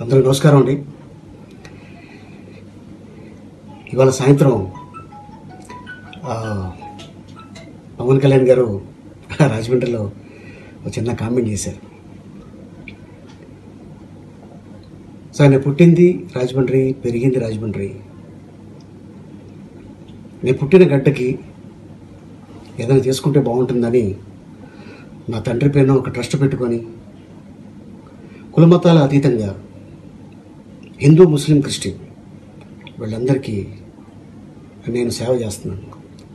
అందరికీ నమస్కారం అండి. ఇవాళ సాయంత్రం పవన్ కళ్యాణ్ గారు రాజమండ్రిలో ఒక చిన్న కామెంట్ చేశారు. సార్, నేను పుట్టింది రాజమండ్రి, పెరిగింది రాజమండ్రి. నేను పుట్టిన గడ్డకి ఏదైనా చేసుకుంటే బాగుంటుందని నా తండ్రి పేరున ఒక ట్రస్ట్ పెట్టుకొని కులమతాల అతీతంగా హిందూ, ముస్లిం, క్రిస్టియన్ వీళ్ళందరికీ నేను సేవ చేస్తున్నాను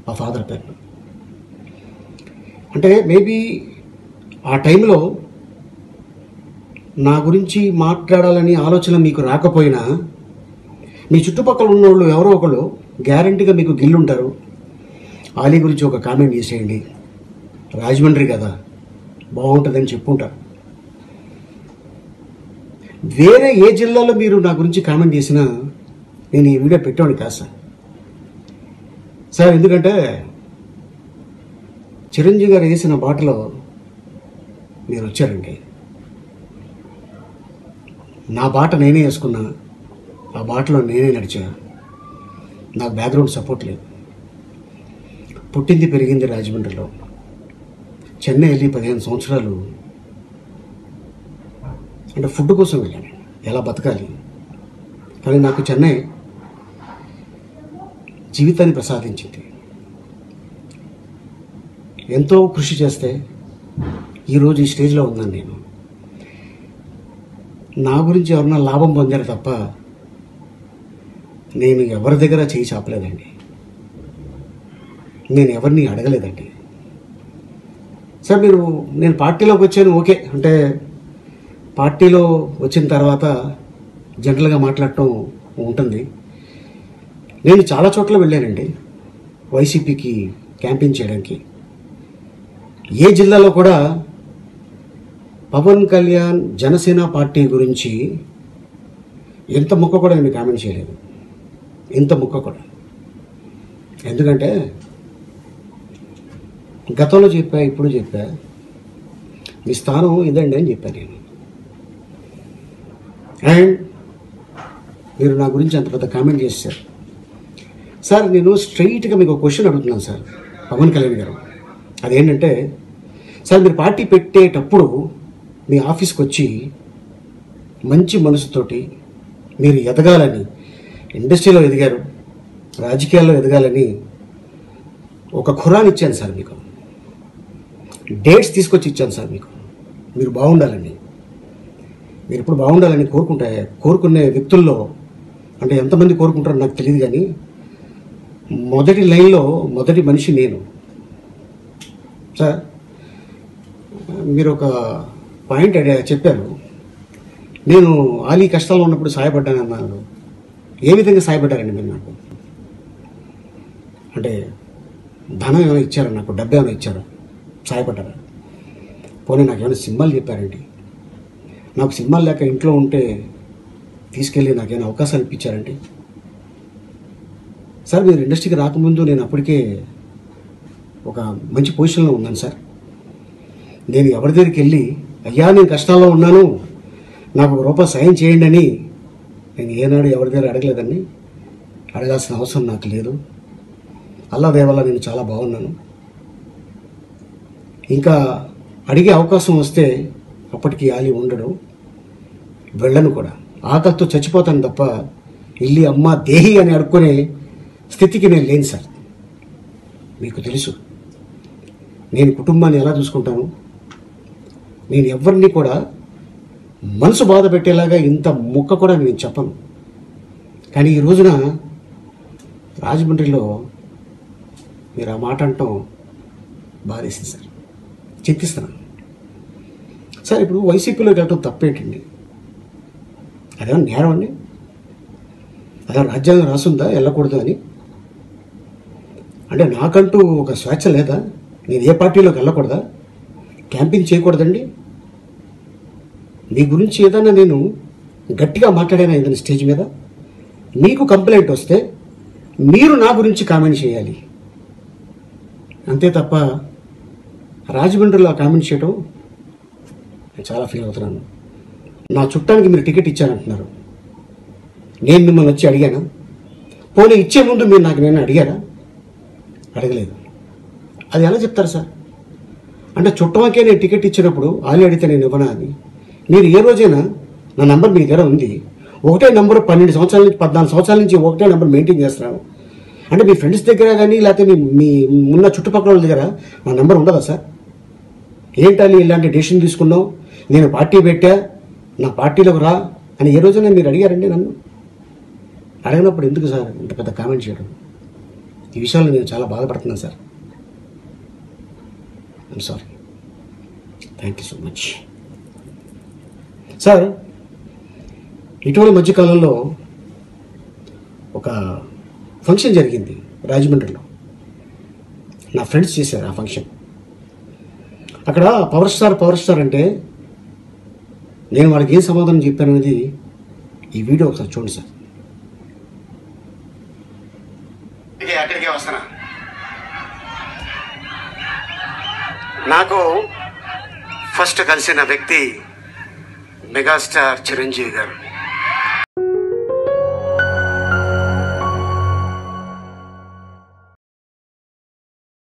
మా ఫాదర్ పేరున. అంటే మేబీ ఆ టైంలో నా గురించి మాట్లాడాలని ఆలోచన మీకు రాకపోయినా మీ చుట్టుపక్కల ఉన్నోళ్ళు ఎవరో ఒకళ్ళు గ్యారంటీగా మీకు గిల్లుంటారు. ఆలీ గురించి ఒక కామెంట్ చేసేయండి, రాజమండ్రి కదా బాగుంటుందని చెప్పుంటారు. వేరే ఏ జిల్లాలో మీరు నా గురించి కామెంట్ చేసినా నేను ఈ వీడియో పెట్టాను కాదు సార్. ఎందుకంటే చిరంజీవి గారు వేసిన బాటలో మీరు వచ్చారండి. నా బాట నేనే వేసుకున్నా, ఆ బాటలో నేనే నడిచా. నాకు బ్యాక్గ్రౌండ్ సపోర్ట్ లేదు. పుట్టింది పెరిగింది రాజమండ్రిలో. చెన్నై వెళ్ళి 15 సంవత్సరాలు అంటే ఫుడ్ కోసం వెళ్ళాను, ఎలా బతకాలి. కానీ నాకు చెన్నై జీవితాన్ని ప్రసాదించింది. ఎంతో కృషి చేస్తే ఈరోజు ఈ స్టేజ్లో ఉన్నాను నేను. నా గురించి ఎవరన్నా లాభం పొందారు తప్ప నేను ఎవరి దగ్గర చేయి చాపలేదండి. నేను ఎవరిని అడగలేదండి. సార్, నేను పార్టీలోకి వచ్చాను, ఓకే. అంటే పార్టీలో వచ్చిన తర్వాత జనరల్గా మాట్లాడటం ఉంటుంది. నేను చాలా చోట్ల వెళ్ళానండి వైసీపీకి క్యాంపెయిన్ చేయడానికి. ఏ జిల్లాలో కూడా పవన్ కళ్యాణ్ జనసేన పార్టీ గురించి ఇంత ముక్క కూడా నేను కామెంట్ చేయలేదు, ఇంత ముక్క కూడా. ఎందుకంటే గతంలో చెప్పా, ఇప్పుడు చెప్పా, మీ స్థానం ఇదండి అని చెప్పాను నేను. అండ్ మీరు నా గురించి అంత పెద్ద కామెంట్ చేశారు సార్. నేను స్ట్రైట్గా మీకు ఒక క్వశ్చన్ అడుగుతున్నాను సార్, పవన్ కళ్యాణ్ గారు. అదేంటంటే సార్, మీరు పార్టీ పెట్టేటప్పుడు మీ ఆఫీస్కి వచ్చి మంచి మనసుతోటి మీరు ఎదగాలని, ఇండస్ట్రీలో ఎదిగారు, రాజకీయాల్లో ఎదగాలని ఒక ఖురాన్ ఇచ్చాను సార్ మీకు. డేట్స్ తీసుకొచ్చి ఇచ్చాను సార్ మీకు. మీరు బాగుండాలని, మీరు ఎప్పుడు బాగుండాలని కోరుకునే వ్యక్తుల్లో అంటే ఎంతమంది కోరుకుంటారో నాకు తెలియదు, కానీ మొదటి లైన్లో మొదటి మనిషి నేను సార్. మీరు ఒక పాయింట్ చెప్పారు, నేను ఆలీ కష్టాల్లో ఉన్నప్పుడు సాయపడ్డాను అన్నారు. ఏ విధంగా సాయపడ్డారండి మీరు నాకు? అంటే ధనం ఏమైనా ఇచ్చారా, నాకు డబ్బు ఏమైనా ఇచ్చారా, సాయపడ్డారా? పోనీ నాకు ఏమైనా సినిమాలు చెప్పారండి? నాకు సినిమాలు లేక ఇంట్లో ఉంటే తీసుకెళ్ళి నాకేమైనా అవకాశాలు ఇప్పించారండి? సార్, మీరు ఇండస్ట్రీకి రాకముందు నేను అప్పటికే ఒక మంచి పొజిషన్లో ఉన్నాను సార్. నేను ఎవరి దగ్గరికి వెళ్ళి అయ్యా నేను కష్టాల్లో ఉన్నాను, నాకు ₹1 సాయం చేయండి అని నేను ఏనాడు ఎవరి దగ్గర అడగలేదండి. అడగాల్సిన అవసరం నాకు లేదు. అల్లా దయ వల్ల నేను చాలా బాగున్నాను. ఇంకా అడిగే అవకాశం వస్తే అప్పటికి ఆలీ ఉండడు, వెళ్ళను కూడా. ఆకలితో చచ్చిపోతాను తప్ప ఇల్లి అమ్మ దేహి అని అడుక్కునే స్థితికి నేను లేను సార్. మీకు తెలుసు నేను కుటుంబాన్ని ఎలా చూసుకుంటాను. నేను ఎవరిని కూడా మనసు బాధ పెట్టేలాగా ఇంత ముక్క కూడా నేను చెప్పను. కానీ ఈ రోజున రాజమండ్రిలో మీరు ఆ మాట అంటాం బాధేసింది సార్, చింతిస్తున్నాను సార్. ఇప్పుడు వైసీపీలోకి వెళ్ళటం తప్పేంటండి? అదేమన్నా నేరం అండి? అదే రాజ్యాంగం రాసుందా వెళ్ళకూడదు అని? అంటే నాకంటూ ఒక స్వేచ్ఛ లేదా? నేను ఏ పార్టీలోకి వెళ్ళకూడదా? క్యాంపింగ్ చేయకూడదండి? మీ గురించి ఏదైనా నేను గట్టిగా మాట్లాడాను ఏదైనా స్టేజ్ మీద, మీకు కంప్లైంట్ వస్తే మీరు నా గురించి కామెంట్ చేయాలి అంతే తప్ప రాజమండ్రిలో కామెంట్ చేయడం నేను చాలా ఫీల్ అవుతున్నాను. నా చుట్టానికి మీరు టికెట్ ఇచ్చారంటున్నారు. నేను మిమ్మల్ని వచ్చి అడిగానా? పోనీ ఇచ్చే ముందు మీరు నాకు నేను అడిగారా? అడగలేదు. అది ఎలా చెప్తారు సార్? అంటే చుట్టమకే నేను టికెట్ ఇచ్చినప్పుడు వాళ్ళు అడిగితే నేను ఇవ్వనా అని? మీరు ఏ రోజైనా నా నంబర్ మీ దగ్గర ఉంది, ఒకటే నంబర్ 12 సంవత్సరాల నుంచి 14 సంవత్సరాల నుంచి ఒకటే నెంబర్ మెయింటైన్ చేస్తున్నాను అంటే మీ ఫ్రెండ్స్ దగ్గర కానీ లేకపోతే మీ ఉన్న చుట్టుపక్కల వాళ్ళ దగ్గర నా నెంబర్ ఉండదా సార్? ఏంటని ఇలాంటి డెసిషన్ తీసుకున్నావు, నేను పార్టీ పెట్టా, నా పార్టీలోకి రా అని ఏ రోజైనా మీరు అడిగారండి నన్ను? అడిగినప్పుడు ఎందుకు సార్ ఇంత పెద్ద కామెంట్ చేయడం? ఈ విషయంలో నేను చాలా బాధపడుతున్నాను sir. I'm sorry. Thank you so much sir. ఇటీవల మధ్యకాలంలో ఒక ఫంక్షన్ జరిగింది రాజమండ్రిలో. నా ఫ్రెండ్స్ చేశారు ఆ ఫంక్షన్. అక్కడ పవర్ స్టార్ అంటే నేను వాళ్ళకి ఏం సమాధానం చెప్పాను అనేది ఈ వీడియో ఒకసారి చూడండి సార్. అక్కడికే వస్తానా? నాకు ఫస్ట్ కలిసిన వ్యక్తి మెగాస్టార్ చిరంజీవి గారు.